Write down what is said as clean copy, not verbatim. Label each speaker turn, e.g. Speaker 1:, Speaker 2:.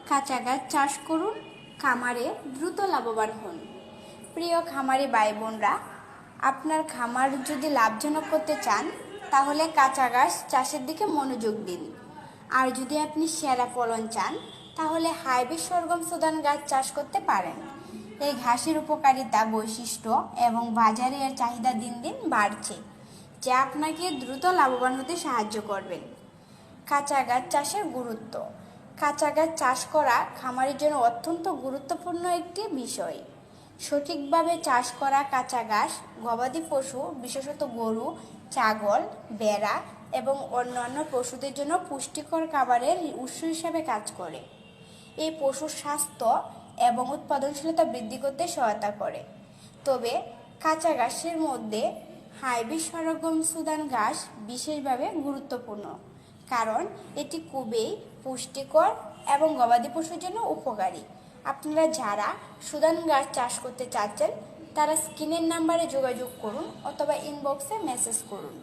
Speaker 1: কাঁচা গাছ চাষ করুন, খামারে দ্রুত লাভবান হন। প্রিয় খামারি ভাই বোনরা, আপনার খামার যদি লাভজনক করতে চান তাহলে কাঁচা গাছ চাষের দিকে মনোযোগ দিন। আর যদি আপনি সেরা ফলন চান তাহলে হাইব্রিড সরগম সুদান গাছ চাষ করতে পারেন। এই ঘাসের উপকারিতা, বৈশিষ্ট্য এবং বাজারে এর চাহিদা দিন দিন বাড়ছে, যা আপনাকে দ্রুত লাভবান হতে সাহায্য করবেন। কাঁচা গাছ চাষের গুরুত্ব। কাঁচা গাছ চাষ করা খামারের জন্য অত্যন্ত গুরুত্বপূর্ণ একটি বিষয়। সঠিকভাবে চাষ করা কাঁচা ঘাস গবাদি পশু, বিশেষত গরু, ছাগল, ভেড়া এবং অন্যান্য পশুদের জন্য পুষ্টিকর খাবারের উৎস হিসাবে কাজ করে। এই পশুর স্বাস্থ্য এবং উৎপাদনশীলতা বৃদ্ধি করতে সহায়তা করে। তবে কাঁচা ঘাসের মধ্যে হাইব্রিড সরগম সুদান ঘাস বিশেষভাবে গুরুত্বপূর্ণ, কারণ এটি খুবই পুষ্টিকর এবং গবাদি পশুর জন্য উপকারী। আপনারা যারা সুদান ঘাস চাষ করতে চাচ্ছেন তারা স্ক্রিনের নাম্বারে যোগাযোগ করুন অথবা ইনবক্সে মেসেজ করুন।